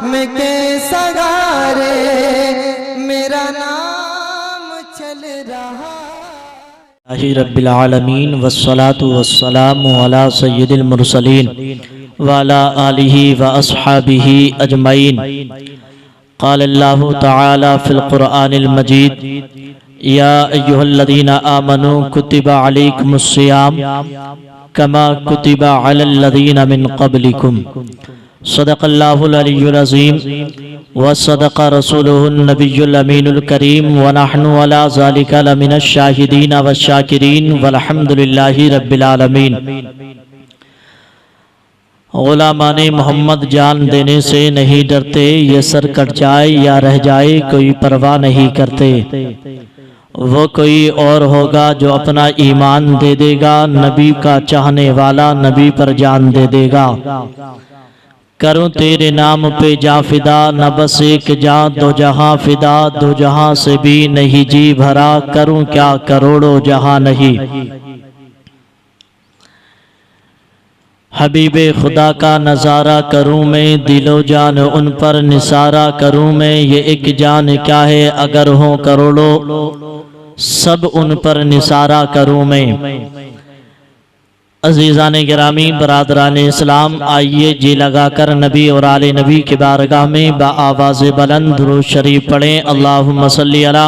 में कैसा गारे मेरा नाम चल रहा। रब्बिल आलमीन वस्सलातु वस्सलामु अला सय्यिदिल मुरसलीन व अला आलिहि व अस्हाबिहि अजमईन। क़ाल अल्लाहु तआला फ़िल क़ुरआनिल मजीद या अय्युहल्लज़ीना आमनू कुतिबा अलैकुमुस्सियाम कमा कुतिबा अलल लज़ीना मिन क़ब्लिकुम। सदक़ल्लाहुल अलियुल अज़ीम व सदक़ रसूलुहुन नबियुल अमीनुल करीम व नहनु अला ज़ालिका लमिनश शाहिदीन व शाकिरीन वल्हम्दुलिल्लाहि रब्बिल आलमीन। गुलामाने मोहम्मद जान देने से नहीं डरते, ये सर कट जाए या रह जाए कोई परवाह नहीं करते। वो कोई और होगा जो अपना ईमान दे देगा, नबी का चाहने वाला नबी पर जान दे देगा। करूं तेरे नाम पे जा फिदा, न बस एक जा दो जहां फिदा, दो जहां से भी नहीं जी भरा, करूं क्या करोड़ों जहां नहीं। हबीबे खुदा का नज़ारा करूं मैं, दिलो जान उन पर निसारा करूं मैं। ये एक जान क्या है अगर हो करोड़ों, सब उन पर निसारा करूं मैं। अज़ीज़ाने गिरामी बरादरान इस्लाम, आइए जी लगाकर नबी और आले नबी के बारगाह में बाआवाज़ बुलंद दुरूद शरीफ पढ़ें। अल्लाहुम्मा सल्ली अला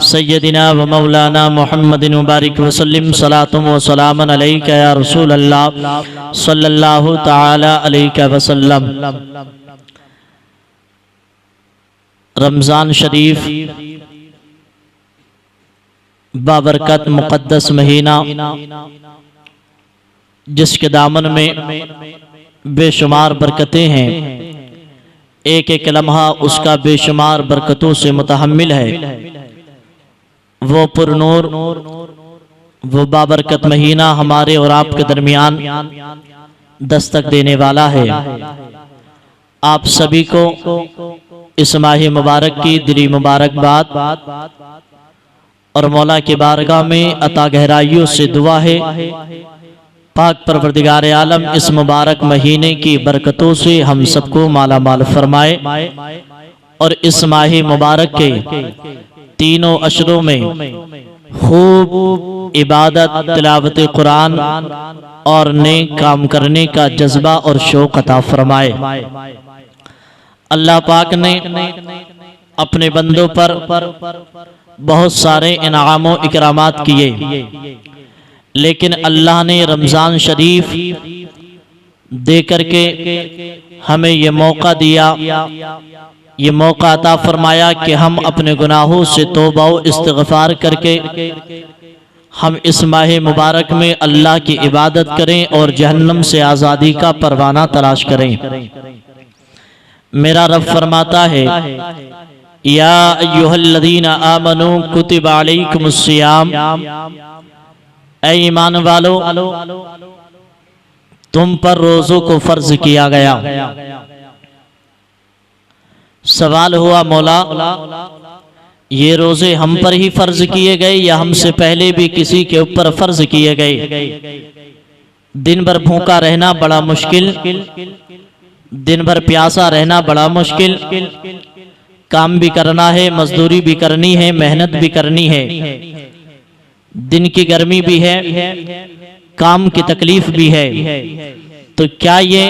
सय्यदिना व मौलाना मुहम्मदिन मुबारिक वसल्लिम सलातुम व सलामन अलैका या रसूल अल्लाह सल्लल्लाहु तआला अलैहि वसल्लम। रमज़ान शरीफ बाबरकत मुक़द्दस महीना, जिसके दामन में बेशुमार बरकतें हैं, एक एक लम्हा उसका बेशुमार बरकतों से मुतहम्मिल है। वो पुरनूर, वो बाबरकत महीना हमारे और आपके दरमियान दस्तक देने वाला है। आप सभी को इस माह मुबारक की दिली मुबारकबाद और मौला के बारगाह में अता गहराइयों से दुआ है पाक परवरदिगार आलम इस मुबारक महीने की बरकतों से हम सबको माला माल फरमाए और इस माह मुबारक के तीनों अशरों में खूब इबादत, तिलावत कुरान और नेक काम करने का जज्बा और शौक अता फरमाए। अल्लाह पाक ने अपने बंदों पर बहुत सारे इनाम व इकरामात किए, लेकिन अल्लाह ने रमज़ान शरीफ दे करके हमें ये मौका दिया, ये मौका अता फरमाया कि हम अपने गुनाहों से तौबा व इस्तिग़फ़ार करके हम इस माह मुबारक में अल्लाह की इबादत करें और जहन्नम से आज़ादी का परवाना तलाश करें। मेरा रब फरमाता है, या अय्युहल्लज़ीना आमनू कुतिबा अलैकुमुस्सियाम, ऐ ईमान वालो तुम पर रोज़ों को फर्ज किया गया। सवाल हुआ, मौला ये रोज़े हम पर ही फर्ज किए गए या हमसे पहले भी किसी के ऊपर फर्ज किए गए? दिन भर भूखा रहना बड़ा मुश्किल, दिन भर प्यासा रहना बड़ा मुश्किल, काम भी करना है, मजदूरी भी करनी है, मेहनत भी करनी है, दिन की गर्मी भी है, काम की तकलीफ भी है। तो क्या ये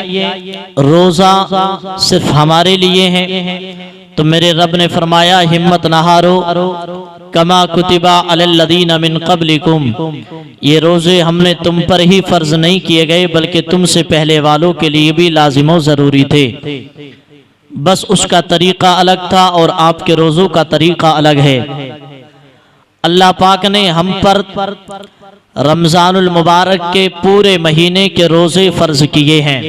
रोजा सिर्फ हमारे लिए है? तो मेरे रब ने फरमाया, हिम्मत न हारो, कमा कुतिबा अलल लज़ीना मिन क़ब्लिकुम, ये रोजे हमने तुम पर ही फर्ज नहीं किए गए बल्कि तुमसे पहले वालों के लिए भी लाजिम व जरूरी थे। बस उसका तरीका अलग था और आपके रोजों का तरीका अलग है। अल्लाह पाक ने हम पर रमजानुल मुबारक के पूरे महीने के रोजे फर्ज किए हैं।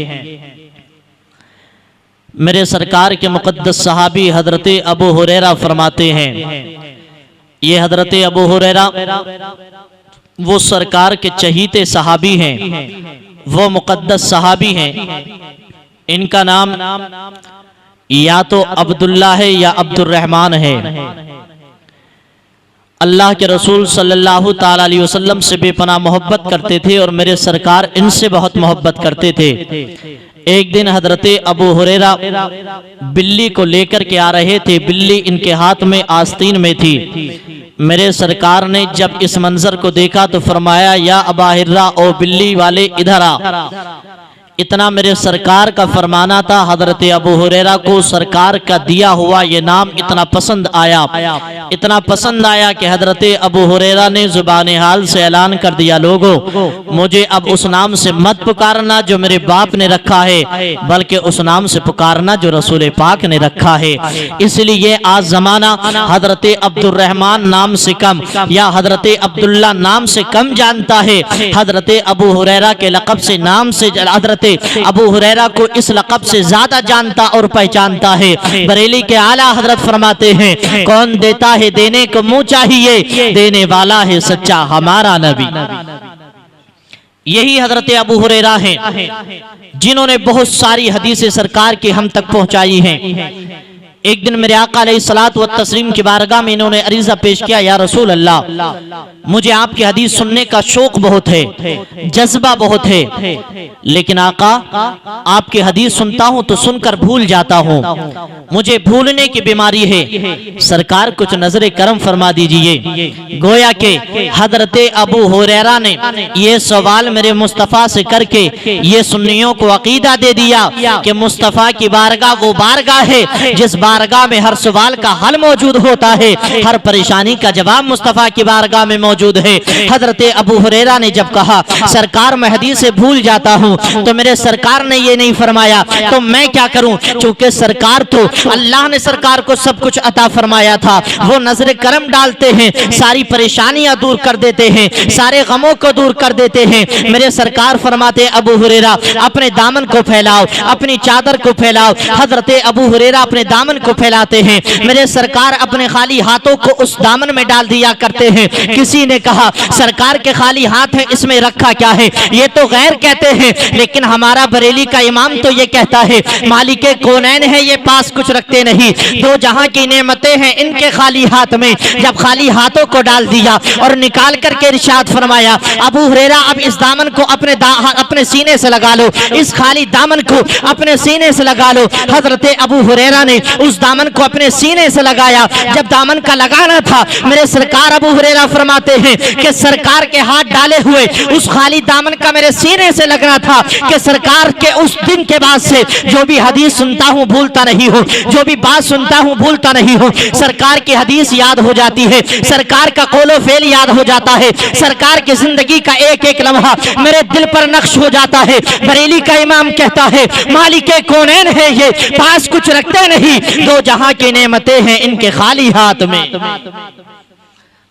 मेरे सरकार के मुक़द्दस सहाबी हजरत अबू हुरैरा फरमाते हैं, ये हजरत अबू हुरैरा वो सरकार के चहीते सहाबी हैं, वो मुक़द्दस सहाबी हैं। इनका नाम या तो अब्दुल्ला है या अब्दुर्रहमान है। अल्लाह के रसूल सल्लल्लाहु ताला अलैहि वसल्लम से बेपनाह मोहब्बत करते थे और मेरे सरकार इनसे बहुत मोहब्बत करते थे। एक दिन हजरते अबू हुरैरा बिल्ली को लेकर के आ रहे थे, बिल्ली इनके हाथ में आस्तीन में थी। मेरे सरकार ने जब इस मंजर को देखा तो फरमाया, या अबा हिर्रा, ओ बिल्ली वाले इधर आ। इतना मेरे सरकार का फरमाना था। हजरत अबू हुरैरा को सरकार का दिया हुआ ये नाम इतना पसंद आया, इतना पसंद आया कि हजरत अबू हुरैरा ने जुबान हाल से ऐलान कर दिया, लोगों मुझे अब उस नाम से मत पुकारना जो मेरे बाप ने रखा है, बल्कि उस नाम से पुकारना जो रसूल पाक ने रखा है। इसलिए आज जमाना हजरत अब्दुर्रहमान नाम से कम या हजरत अब्दुल्ला नाम से कम जानता है। हजरत अबू हुरैरा के लक़ब से नाम से हजरत अबू हुरैरा को इस लक़ब से ज्यादा जानता और पहचानता है। बरेली के आला हजरत फरमाते हैं, कौन देता है देने को मुंह चाहिए, देने वाला है सच्चा हमारा नबी। यही हजरत अबू हुरैरा हैं जिन्होंने बहुत सारी हदीसें सरकार की हम तक पहुंचाई हैं। एक दिन मेरे आका अलैहिस्सलात व तस्लीम की बारगाह में इन्होंने अरीजा पेश किया, या रसूल अल्लाह मुझे आपकी हदीस सुनने का शौक बहुत है, जज्बा बहुत है, लेकिन आका आपकी हदीस सुनता हूं तो सुनकर भूल जाता हूं, मुझे भूलने की बीमारी है, सरकार कुछ नजरे करम फरमा दीजिए। गोया के हजरत अबू हुरैरा ने ये सवाल मेरे मुस्तफ़ा से करके ये सुन्नियों को अकीदा दे दिया कि मुस्तफ़ा की बारगाह वो बारगाह है जिस बारगाह में हर सवाल का हल मौजूद होता है, हर परेशानी का जवाब मुस्तफ़ा की बारगाह में मौजूद है। हजरत अबू हुरैरा ने जब कहा, सरकार मैं हदीस से भूल जाता हूँ, तो मेरे सरकार ने ये नहीं फरमाया तो मैं क्या करूं, चूंकि सरकार तो अल्लाह ने सरकार को सब कुछ अता फरमाया था, वो नजर करम डालते हैं, सारी परेशानियां दूर कर देते हैं, सारे गमों को दूर कर देते हैं। मेरे सरकार फरमाते, अबू हुरैरा अपने दामन को फैलाओ, अपनी चादर को फैलाओ। हजरत अबू हुरैरा अपने दामन को फैलाते हैं, मेरे सरकार अपने खाली हाथों को उस दामन में डाल दिया करते हैं। किसी ने कहा, सरकार के खाली हाथ है, इसमें रखा क्या है, ये तो गैर कहते हैं, लेकिन हमारा बरेली का इमाम तो ये कहता है, मालिके कौनैन है, ये पास कुछ रखते नहीं, दो जहां की नेमतें हैं इनके खाली हाथ में। जब खाली हाथों को डाल दिया और निकाल करके इरशाद फरमाया, अबू हुरैरा अब इस दामन को अपने सीने से लगा लो, इस खाली दामन को अपने सीने से लगा लो। हजरत अबू हुरैरा ने उस दामन को अपने सीने से लगाया। जब दामन का लगाना था, मेरे सरकार अबू हुरैरा फरमाते हैं कि सरकार के हाथ डाले हुए उस खाली दामन का मेरे सीने से लगना था कि सरकार के उस दिन के बाद से जो भी हदीस सुनता हूं भूलता नहीं हूं, जो भी बात सुनता हूं भूलता नहीं हूं। सरकार की हदीस याद हो जाती है, सरकार का कौलो फेल याद हो जाता है, सरकार की जिंदगी का एक एक लम्हा मेरे दिल पर नक्श हो जाता है। बरेली का इमाम कहता है, मालिके कौनैन है, ये पास कुछ रखते नहीं, दो जहां की नेमतें हैं इनके खाली हाथ में।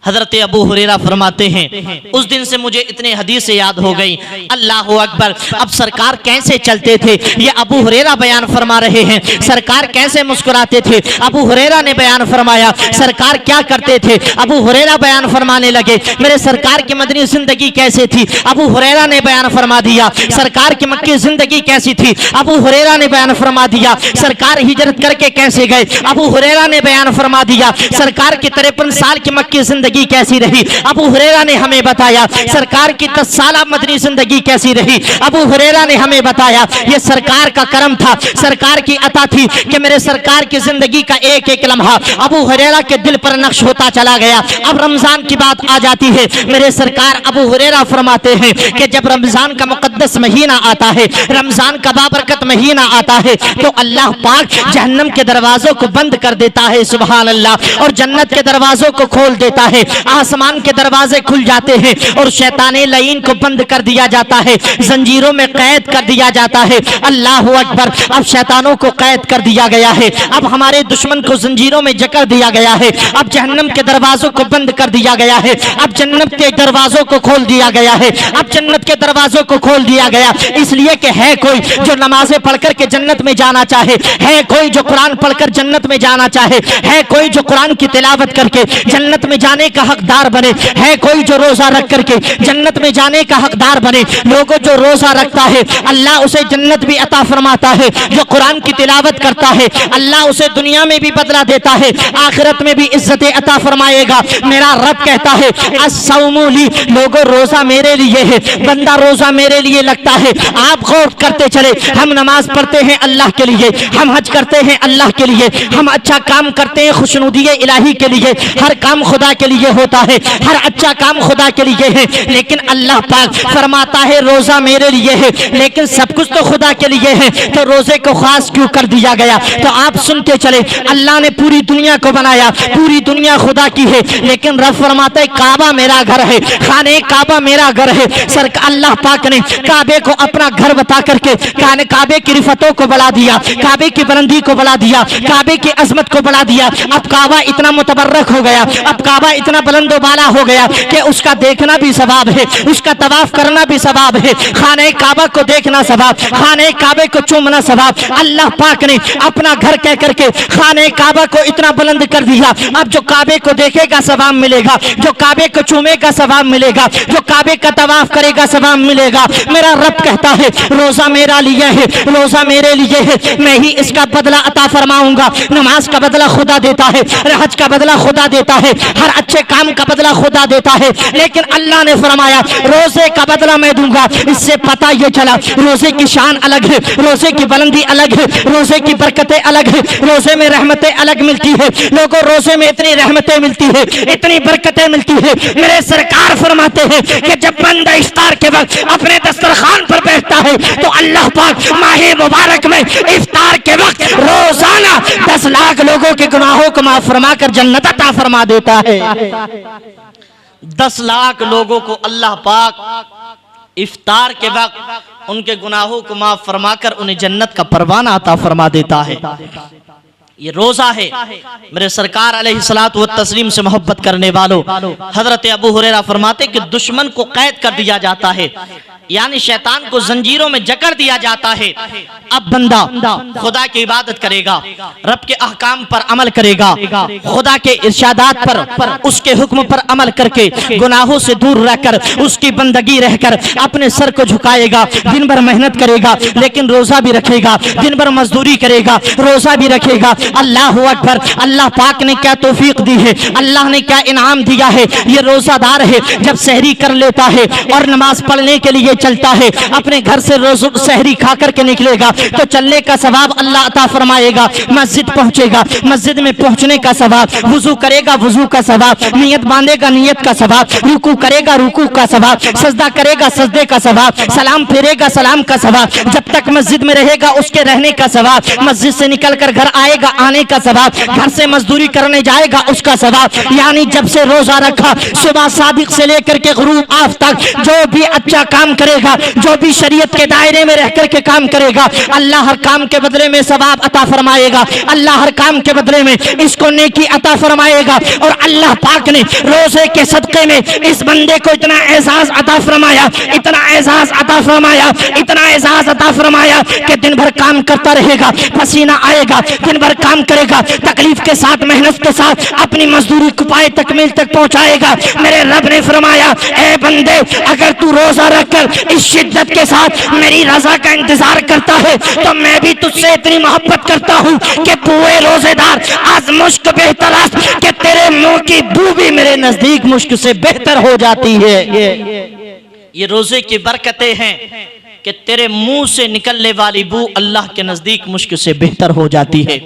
हजरत अबू हुरैरा फरमाते हैं, उस दिन से मुझे इतने हदीसें याद हो गई। अल्लाह अकबर। अब सरकार कैसे चलते थे ये अबू हुरैरा बयान फरमा रहे हैं, सरकार कैसे मुस्कुराते थे अबू हुरैरा ने बयान फरमाया, सरकार क्या करते थे अबू हुरैरा बयान फरमाने लगे। मेरे सरकार की मदनी जिंदगी कैसे थी अबू हुरैरा ने बयान फरमा दिया, सरकार की मक्की जिंदगी कैसी थी अबू हुरैरा ने बयान फरमा दिया, सरकार हिजरत करके कैसे गए अबू हुरैरा ने बयान फरमा दिया, सरकार की 53 साल की मक्की जिंदगी कैसी रही अबू हुरैरा ने हमें बताया, सरकार की 10 साल मदनी जिंदगी कैसी रही अबू हुरैरा ने हमें बताया। ये सरकार का करम था, सरकार की अता थी कि मेरे सरकार की जिंदगी का एक एक लम्हा अबू हुरैरा के दिल पर नक्श होता चला गया। अब रमजान की बात आ जाती है, मेरे सरकार अबू हुरैरा फरमाते हैं कि जब रमजान का मुकद्दस महीना आता है, रमजान का बाबरकत महीना आता है, तो अल्लाह पाक जहन्नम के दरवाजों को बंद कर देता है, सुभान अल्लाह, और जन्नत के दरवाजों को खोल देता है, आसमान के दरवाजे खुल जाते हैं और शैताने लईन को बंद कर दिया जाता है, जंजीरों में कैद कर दिया जाता है। अल्लाह अकबर। अब शैतानों को कैद कर दिया गया है, अब हमारे दुश्मन को जंजीरों में जकड़ दिया गया है, अब जहन्नम के दरवाजों को बंद कर दिया गया है, अब जन्नत के दरवाजों को खोल दिया गया है, अब जन्नत के दरवाजों को खोल दिया गया। इसलिए कि है कोई जो नमाजें पढ़कर के जन्नत में जाना चाहे, है कोई जो कुरान पढ़कर जन्नत में जाना चाहे, है कोई जो कुरान की तिलावत करके जन्नत में जाने जाने का हकदार बने। है कोई जो रोजा रख करके जन्नत में जाने का हकदार बने? लोगों, जो रोजा रखता है अल्लाह उसे जन्नत भी अता फरमाता है। जो कुरान की तिलावत करता है अल्लाह उसे दुनिया में भी बदला देता है, आखिरत में भी इज्जतें अता फरमाएगा। मेरा रब कहता है अस्सौमु ली, लोगों रोजा मेरे लिए है। बंदा रोजा मेरे लिए लगता है। आप गौर करते चले, हम नमाज पढ़ते हैं अल्लाह के लिए, हम हज करते हैं अल्लाह के लिए, हम अच्छा काम करते हैं खुशनुदी इलाही के लिए। हर काम खुदा के लिए होता है, हर अच्छा काम खुदा के लिए है। लेकिन अल्लाह पाक फरमाता है रोजा मेरे लिए है, लेकिन सब कुछ तो खुदा के लिए है, तो रोजे को खास क्यों कर दिया गया? तो आप सुनते चले, अल्लाह ने पूरी दुनिया को बनाया, पूरी दुनिया खुदा की है, लेकिन रब फरमाता है काबा मेरा घर है, खाने काबा मेरा घर है। सर अल्लाह पाक ने काबे को अपना घर बता करके काबे की रिफतों को बढ़ा दिया, काबे की बुलंदी को बढ़ा दिया, काबे की अजमत को बढ़ा दिया। अब काबा इतना मुतबर्रक हो गया, अब काबा इतना बुलंदो बाला हो गया कि उसका देखना भी सवाब है, उसका तवाफ करना भी सवाब है, खाने काबा को देखना सवाब, खाने काबे को चूमना सवाब। अल्लाह पाक ने अपना घर कह करके खाने काबा को इतना बुलंद कर दिया। अब जो काबे को देखेगा सवाब मिलेगा, जो काबे को चूमेगा सवाब मिलेगा, जो काबे का तवाफ करेगा सवाब मिलेगा। मेरा रब कहता है रोजा मेरा लिए है, रोजा मेरे लिए है, मैं ही इसका बदला अता फरमाऊंगा। नमाज का बदला खुदा देता है, हज का बदला खुदा देता है, हर अच्छे काम का बदला खुदा देता है। लेकिन अल्लाह ने फरमाया रोजे का बदला मैं दूंगा। इससे पता ये चला रोजे की शान अलग है, रोजे की बुलंदी अलग है, रोजे की बरकतें अलग है, रोजे में रहमतें अलग मिलती है। लोगों, रोजे में इतनी रहमतें मिलती है, इतनी बरकतें मिलती है। मेरे सरकार फरमाते हैं कि जब बंदा इफ्तार के वक्त अपने दस्तरखान पर बैठता है तो अल्लाह पाक माहे मुबारक में इफ्तार के वक्त रोजाना 10 लाख लोगों के गुनाहों को माफ फरमा कर जन्नत अता फरमा देता है। 10 लाख लोगों को अल्लाह पाक इफ्तार के वक्त उनके गुनाहों को माफ फरमाकर उन्हें जन्नत का परवाना अता फरमा देता है। ये रोजा है। मेरे सरकार अलैहिस्सलातु वत्तस्लीम से मोहब्बत करने वालों, हजरत अबू हुरैरा फरमाते कि दुश्मन को कैद कर दिया जाता है, यानी शैतान को जंजीरों में जकड़ दिया जाता है। अब बंदा खुदा की इबादत करेगा, रब के अहकाम पर अमल करेगा, खुदा के इरशादात पर उसके हुक्म पर अमल करके गुनाहों से दूर रहकर उसकी बंदगी रहकर अपने सर को झुकाएगा। दिन भर मेहनत करेगा लेकिन रोजा भी रखेगा, दिन भर मजदूरी करेगा रोजा भी रखेगा। अल्लाह अकबर। अल्लाह पाक ने क्या तौफीक दी है, अल्लाह ने क्या इनाम दिया है। ये रोजादार है, जब सहरी कर लेता है और नमाज पढ़ने के लिए चलता है, अपने घर से रोज सहरी खा करके निकलेगा तो चलने का सवाब अल्लाह अता फरमाएगा। मस्जिद पहुंचेगा, मस्जिद में पहुंचने का सवाब, वुजू करेगा वुजू का सवाब, नियत बांधेगा नियत का सवाब, रुकू करेगा रुकू का सवाब, सजदा करेगा सजदे का सवाब, सलाम फेरेगा सलाम का सवाब, जब तक मस्जिद में रहेगा उसके रहने का सवाब, मस्जिद से निकल कर घर आएगा आने का सवाब, घर से मजदूरी करने जाएगा उसका सवाब। यानी जब से रोजा रखा सुबह सादिक से लेकर के गुरूब आफ तक जो भी अच्छा काम करेगा, जो भी शरीयत के दायरे में रह करके काम करेगा, अल्लाह हर काम के बदले में सवाब अता फरमाएगा, अल्लाह हर काम के बदले में इसको नेकी अता फरमाएगा। और अल्लाह पाक ने रोजे के सदके में इस बंदे को इतना एजाज अता फरमाया, इतना एजाज अता फरमाया, इतना एजाज अता फरमाया कि दिन भर काम करता रहेगा, पसीना आएगा, दिन भर काम करेगा, तकलीफ के साथ मेहनत के साथ अपनी मजदूरी को पाए तकमील तक पहुंचाएगा। मेरे रब ने फरमाया ए बंदे, अगर तू रोजा रखकर इस शिद्दत के साथ मेरी रजा का इंतजार करता है तो मैं भी तुझसे इतनी मोहब्बत करता हूँ कि बुए रोजेदार आज मुश्क बेहतर कि तेरे मुंह की बू भी मेरे नजदीक मुश्क से बेहतर हो जाती है। ये रोजे की बरकतें हैं कि तेरे मुंह से निकलने वाली बू अल्लाह के नजदीक मुश्क से बेहतर हो जाती है।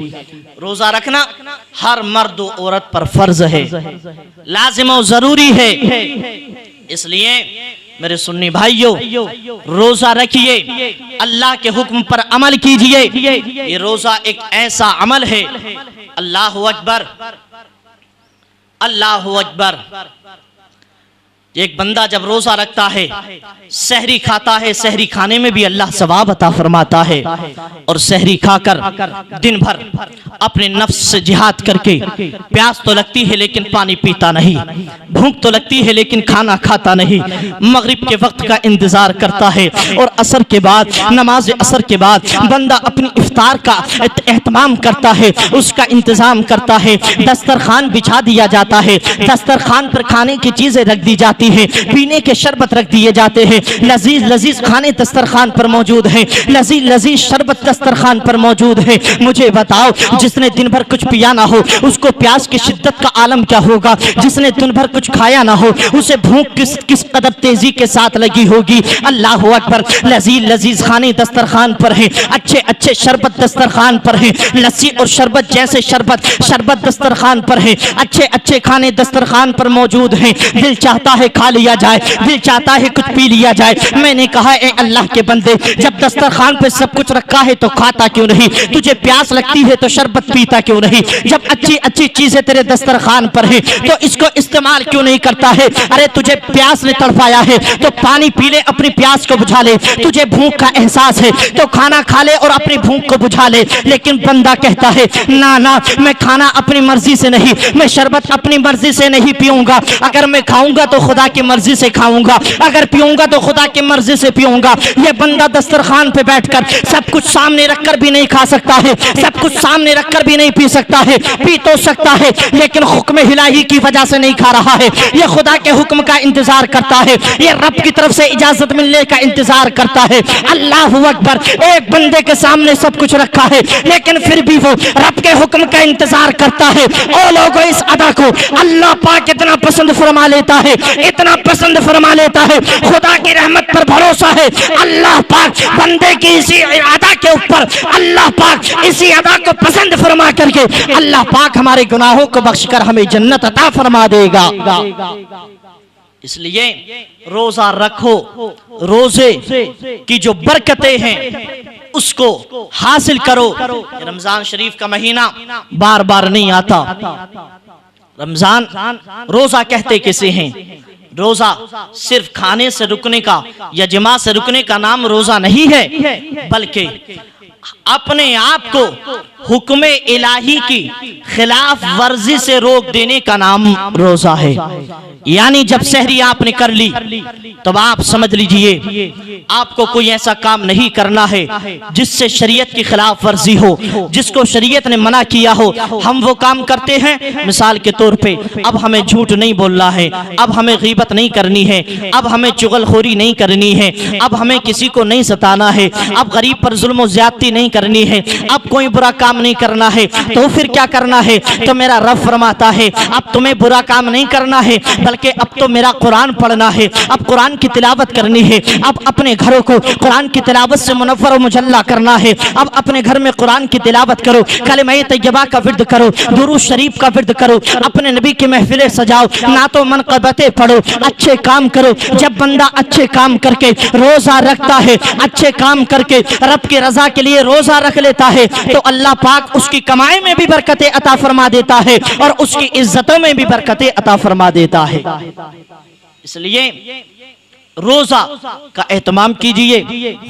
रोजा रखना हर मर्द और औरत पर फर्ज है, लाजिम और जरूरी है। इसलिए मेरे सुन्नी भाइयों, रोजा रखिए, अल्लाह के हुक्म पर अमल कीजिए। ये रोजा एक ऐसा अमल है, अल्लाह अकबर, अल्लाह अकबर। एक बंदा जब रोजा रखता है, सहरी खाता है, सहरी खाने में भी अल्लाह सवाब अता फरमाता है, और सहरी खाकर दिन भर अपने नफ्स से जिहाद करके प्यास तो लगती है लेकिन पानी पीता नहीं, भूख तो लगती है लेकिन खाना खाता नहीं, मगरिब के वक्त का इंतजार करता है, और असर के बाद, नमाज असर के बाद बंदा अपनी इफ्तार का एहतमाम करता है, उसका इंतजाम करता है, दस्तरखान बिछा दिया जाता है, दस्तरखान पर खाने की चीजें रख दी जाती है, पीने के शरबत रख दिए जाते हैं, लजीज लजीज खाने दस्तरखान पर मौजूद हैं, लजीज लजीज शरबत दस्तरखान पर मौजूद है। मुझे बताओ, जिसने दिन भर कुछ पिया ना हो उसको प्यास की शिद्दत का आलम क्या होगा? जिसने दिन भर कुछ खाया ना हो उसे भूख किस कदर तेजी के साथ लगी होगी। अल्लाह अकबर। लजीज लजीज खाने दस्तरखान पर है, अच्छे अच्छे शरबत दस्तरखान पर है, लस्सी और शरबत जैसे शरबत दस्तरखान पर है, अच्छे अच्छे खाने दस्तरखान पर मौजूद हैं। दिल चाहता है खा लिया जाए, दिल चाहता है कुछ पी लिया जाए। मैंने कहा, ए अल्लाह के बंदे, जब दस्तरखान पे सब कुछ रखा है तो खाता क्यों नहीं? तुझे प्यास लगती है तो शरबत पीता क्यों नहीं? जब अच्छी अच्छी चीजें तेरे दस्तरखान पर है तो इसको इस्तेमाल क्यों नहीं करता है? अरे तुझे प्यास ने तड़पाया है तो पानी पी ले, अपनी प्यास को बुझा ले। तुझे भूख का एहसास है तो खाना खा ले और अपनी भूख को बुझा ले। लेकिन बंदा कहता है, ना ना, मैं खाना अपनी मर्जी से नहीं, मैं शरबत अपनी मर्जी से नहीं पीऊंगा। अगर मैं खाऊंगा तो खुदा की मर्जी से खाऊंगा, अगर पीऊंगा तो खुदा की मर्जी से पीऊंगा। ये बंदा दस्तरखान पे बैठकर सब कुछ सामने रखकर भी नहीं खा सकता है, सब कुछ सामने रखकर भी नहीं पी सकता है। पी तो सकता है लेकिन हुक्म इलाही की वजह से नहीं खा रहा है। ये खुदा के हुक्म का इंतजार करता है, ये रब की तरफ से इजाजत मिलने का इंतजार करता है। अल्लाह अकबर। एक बंदे के सामने सब कुछ रखा है लेकिन फिर भी वो रब के हुक्म का इंतजार करता है। ओ लोगों, इस अदा को अल्लाह पाक इतना पसंद फरमा लेता है, इतना पसंद फरमा लेता है। खुदा की रहमत पर भरोसा है, अल्लाह पाक बंदे की इसी अदा के ऊपर, अल्लाह पाक इसी अदा को पसंद फरमा करके अल्लाह पाक हमारे गुनाहों को बख्शकर हमें जन्नत अता फरमा देगा। इसलिए रोजा रखो, रोजे की जो बरकतें हैं उसको हासिल करो। रमजान शरीफ का महीना बार बार नहीं आता। रमजान रोजा कहते किसे हैं? रोजा सिर्फ खाने से रुकने का या जिमा से रुकने का नाम रोजा नहीं है, बल्कि अपने आप को हुक्म इलाही की खिलाफ वर्जी से रोक देने का नाम रोजा है। यानी जब सहरी आपने कर ली तब आप समझ लीजिए आपको कोई ऐसा काम नहीं करना है जिससे शरीयत की खिलाफ वर्जी हो, जिसको शरीयत ने मना किया हो। हम वो काम करते हैं, मिसाल के तौर पे अब हमें झूठ नहीं बोलना है, अब हमें गीबत नहीं करनी है, अब हमें चुगलखोरी नहीं करनी है, अब हमें किसी को नहीं सताना है, अब गरीब पर जुल्म ज्यादती नहीं करनी है, अब कोई बुरा काम नहीं करना है। तो फिर क्या करना है? तो मेरा रब फरमाता है अब तुम्हें बुरा काम नहीं करना है, बल्कि अब तो मेरा कुरान पढ़ना है, अब कुरान की तिलावत करनी है, अब अपने घरों को कुरान की तिलावत से मुनव्वर और मुजल्ला करना है। अब अपने घर में कुरान की तिलावत करो, कलिमा तैयबा का विर्द करो, दुरूद शरीफ का विर्द करो, अपने नबी की महफिलें सजाओ, नातो मनक़बतें पढ़ो, अच्छे काम करो। जब बंदा अच्छे काम करके रोजा रखता है, अच्छे काम करके रब की रजा के लिए रोजा रख लेता है, तो अल्लाह पाक उसकी कमाई में भी बरकतें अता फरमा देता है और उसकी इज्जतों में भी बरकतें अता फरमा देता है। इसलिए रोजा का एहतमाम कीजिए,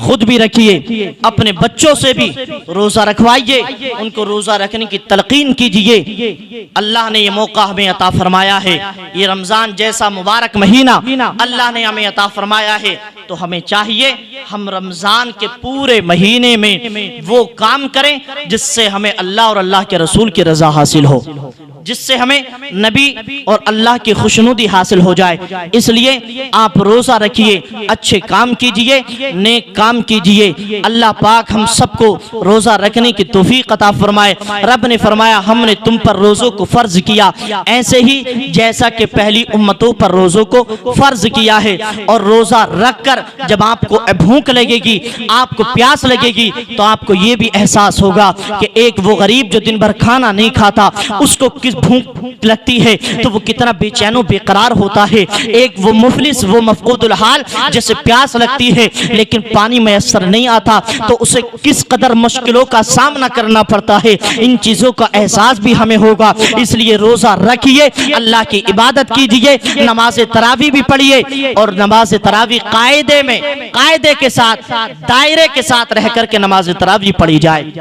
खुद भी रखिए, अपने बच्चों से भी रोजा रखवाइए, उनको रोजा रखने की तलकीन कीजिए। अल्लाह ने ये मौका हमें अता फरमाया है, ये रमजान जैसा मुबारक महीना अल्लाह ने हमें अता फरमाया है, तो हमें चाहिए हम रमजान के पूरे महीने में वो काम करें जिससे हमें अल्लाह और अल्लाह के रसूल की रजा हासिल हो, जिससे हमें नबी और अल्लाह की खुशनुदी हासिल हो जाए। इसलिए आप रोजा रखिए, अच्छे काम कीजिए, नेक काम कीजिए। अल्लाह पाक हम सबको रोजा रखने की तौफीक अता फरमाए। रब ने फरमाया हमने तुम पर रोजों को फर्ज किया, ऐसे ही जैसा कि पहली उम्मतों पर रोजों को फर्ज किया है। और रोजा रखकर जब आपको भूख लगेगी, आपको प्यास लगेगी, तो आपको ये भी एहसास होगा कि एक वो गरीब जो दिन भर खाना नहीं खाता, उसको किस भूख लगती है तो वो कितना बेचैनो बेकरार होता है। एक वो मुफलिस, वो मफकूदुल हाल जैसे प्यास लगती है लेकिन पानी मैसर नहीं आता तो उसे किस कदर मुश्किलों का सामना करना पड़ता है। इन चीजों का एहसास भी हमें होगा। इसलिए रोजा रखिए, अल्लाह की इबादत कीजिए, नमाज तरावी भी पढ़िए और नमाज तरावी कायदे में, कायदे के साथ, दायरे के साथ रह करके नमाज तरावी पढ़ी जाए।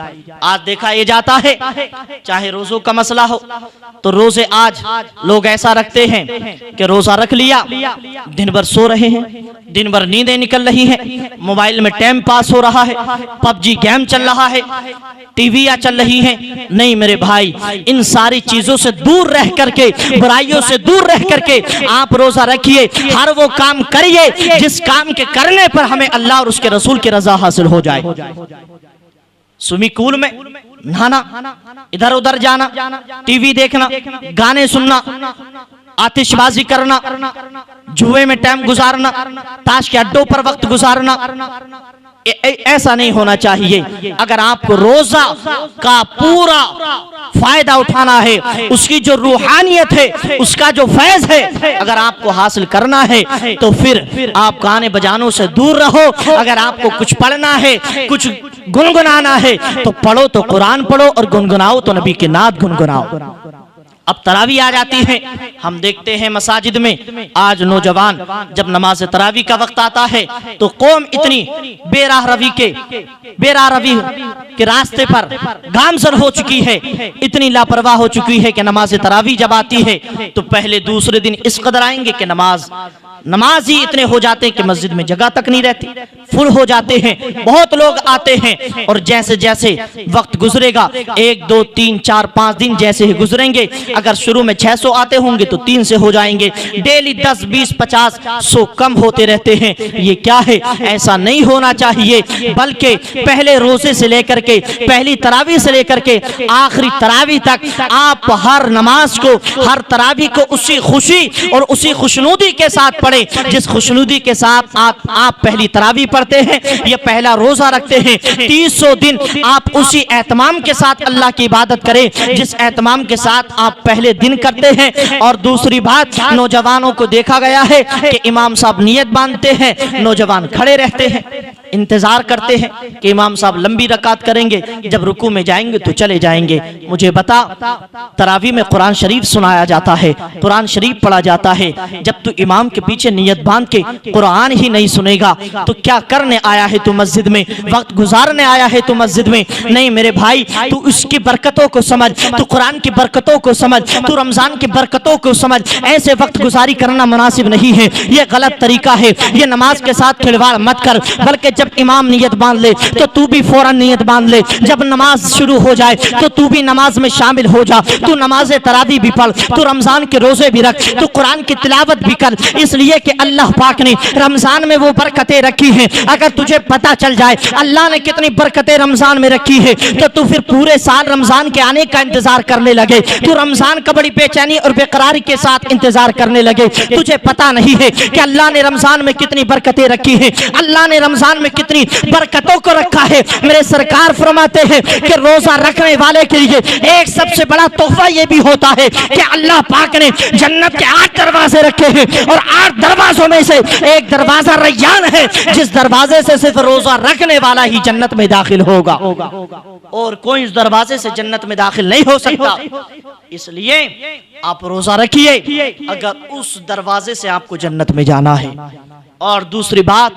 आज देखा यह जाता है, चाहे रोजों का मसला हो तो रोजे आज लोग ऐसा रखते हैं कि रोजा रख लिया, दिन भर सो रहे हैं, दिन भर नींदें निकल रही हैं, मोबाइल में टाइम पास हो रहा है, पबजी गेम चल रहा है, टीवियां चल रही हैं। नहीं मेरे भाई, इन सारी चीजों से दूर रह करके, बुराइयों से दूर रह करके आप रोजा रखिए। हर वो काम करिए जिस काम के करने पर हमें अल्लाह और उसके रसूल की रजा हासिल हो जाए। स्विमिंग पूल में नहाना, इधर उधर जाना, टीवी देखना, गाने सुनना, आतिशबाजी करना, जुए में टाइम गुजारना, ताश के अड्डों पर वक्त गुजारना, ऐसा नहीं होना चाहिए। अगर आपको रोजा का पूरा फायदा उठाना है, उसकी जो रूहानियत है, उसका जो फैज है अगर आपको हासिल करना है तो फिर आप गाने बजानों से दूर रहो। अगर आपको कुछ पढ़ना है, कुछ गुनगुनाना है तो पढ़ो, तो कुरान पढ़ो, और गुनगुनाओ तो नबी के नात गुनगुनाओ। अब तरावी आ जाती है, हम देखते हैं मसाजिद में आज नौजवान जब नमाज तरावी का वक्त आता है तो कौम इतनी बेराह रवी के रास्ते पर गामजन हो चुकी है, इतनी लापरवाह हो चुकी है कि नमाज तरावी जब आती है तो पहले दूसरे दिन इस कदर आएंगे कि नमाज ही इतने हो जाते हैं कि मस्जिद में जगह तक नहीं रहती, फुल हो जाते हैं, बहुत लोग आते हैं। और जैसे जैसे वक्त गुजरेगा, 1 2 3 4 5 दिन जैसे ही गुजरेंगे, अगर शुरू में 600 आते होंगे तो 3 से हो जाएंगे, डेली 10 20 50 100 कम होते रहते हैं। ये क्या है? ऐसा नहीं होना चाहिए, बल्कि पहले रोजे से लेकर के, पहली तरावी से लेकर के आखिरी तरावी तक आप हर नमाज को, हर तरावी को उसी खुशी और उसी खुशनुदी के साथ पढ़े जिस खुशनुदी के साथ आप पहली तरावी पढ़ते हैं या पहला रोजा रखते हैं। 300 दिन आप उसी एहतमाम के साथ अल्लाह की इबादत करें जिस एहतमाम के साथ आप पहले दिन करते हैं। और दूसरी बात, नौजवानों को देखा गया है कि इमाम साहब नियत बांधते हैं, नौजवान खड़े रहते हैं, इंतजार करते हैं कि इमाम साहब लंबी रकात करेंगे, जब रुकू में जाएंगे तो चले जाएंगे। मुझे बता, तरावी में कुरान शरीफ सुनाया जाता है, कुरान शरीफ पढ़ा जाता है, जब तू इमाम के पीछे नियत बांध के कुरान ही नहीं सुनेगा तो क्या करने आया है तू मस्जिद में? वक्त गुजारने आया है तू मस्जिद में? नहीं मेरे भाई, तू उसकी बरकतों को समझ, तू कुरान की बरकतों को समझ, तू रमजान की बरकतों को समझ। ऐसे वक्त गुजारी करना मुनासिब नहीं है, ये गलत तरीका है। ये नमाज के साथ खिलवाड़ मत कर, बल्कि जब इमाम नियत बांध ले तो तू भी फौरन नियत बांध ले, जब नमाज शुरू हो जाए तो तू भी नमाज में शामिल हो जा। तू नमाज तरावी भी पढ़, तू रमजान के रोजे भी रख, तू कुरान की तिलावत भी कर, इसलिए कि अल्लाह पाक ने रमजान में वो बरकतें रखी हैं। अगर तुझे पता चल जाए अल्लाह ने कितनी बरकतें रमजान में रखी है तो तू फिर पूरे साल रमजान के आने का इंतजार करने लगे, तू रमजान का बड़ी बेचैनी और बेकरारी के साथ इंतजार करने लगे। तुझे पता नहीं है कि अल्लाह ने रमजान में कितनी बरकतें रखी हैं, अल्लाह ने रमजान में कितनी बरकतों को रखा है। मेरे सरकार फरमाते हैं कि रोजा रखने वाले के लिए एक सबसे बड़ा तोहफा यह भी होता है कि अल्लाह पाक ने जन्नत के 8 दरवाजे रखे हैं और 8 दरवाजों में से एक दरवाजा रैयान है, जिस दरवाजे से सिर्फ रोजा रखने वाला ही जन्नत में दाखिल होगा और कोई इस दरवाजे से जन्नत में दाखिल नहीं हो सकता। इसलिए आप रोजा रखिए अगर उस दरवाजे से आपको जन्नत में जाना है। और दूसरी बात,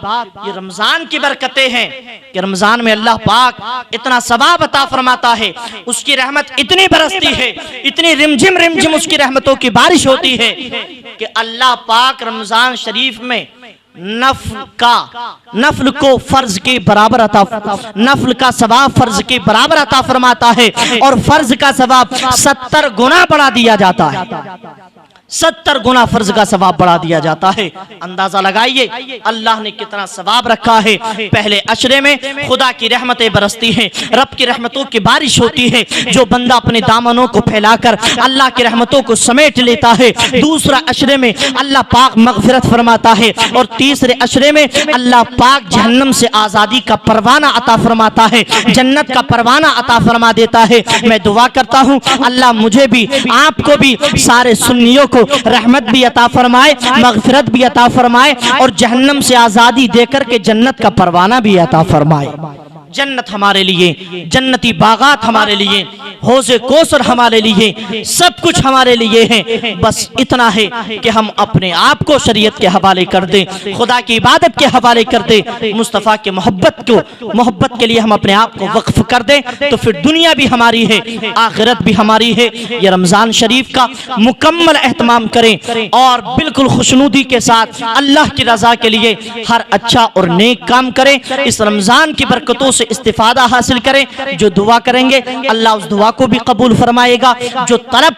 ये रमजान की बरकतें हैं कि रमजान में अल्लाह पाक इतना सवाब अता फरमाता है, उसकी रहमत इतनी बरसती है, इतनी रिमझिम रिमझिम उसकी रहमतों की बारिश होती है कि अल्लाह पाक रमजान शरीफ में नफल को फर्ज के बराबर अता, नफल का सवाब फर्ज के बराबर अता फरमाता है और फर्ज का सवाब 70 गुना बढ़ा दिया जाता है। 70 गुना फर्ज का सवाब बढ़ा दिया जाता है। अंदाजा लगाइए अल्लाह ने कितना सवाब रखा है। पहले अशरे में खुदा की रहमतें बरसती हैं, रब की रहमतों की बारिश होती है। जो बंदा अपने दामनों को फैलाकर अल्लाह की रहमतों को समेट लेता है, दूसरा अशरे में अल्लाह पाक मगफिरत फरमाता है, और तीसरे अशरे में अल्लाह पाक जहन्नम से आजादी का परवाना अता फरमाता है, जन्नत का परवाना अता फरमा देता है। मैं दुआ करता हूँ अल्लाह मुझे भी, आपको भी, सारे सुन्नियों को रहमत भी अता फरमाए, मगफिरत भी अता फरमाए, और जहन्नम से आजादी देकर के जन्नत का परवाना भी अता फरमाए। जन्नत हमारे लिए, जन्नती बागात हमारे लिए, हौज़े कौसर हमारे लिए, सब कुछ हमारे लिए है। बस इतना है कि हम अपने आप को शरीयत के हवाले कर दें, खुदा की इबादत के हवाले कर दें, मुस्तफ़ा के मोहब्बत के लिए हम अपने आप को वक्फ कर दें, तो फिर दुनिया भी हमारी है, आखिरत भी हमारी है। ये रमज़ान शरीफ का मुकम्मल एहतमाम करें और बिल्कुल खुशनुदी के साथ अल्लाह की रज़ा के लिए हर अच्छा और नेक काम करें। इस रमज़ान की बरकतों से इस्तिफादा हासिल करें। जो दुआ करेंगे अल्लाह उस दुआ को भी कबूल फरमाएगा। जो तलब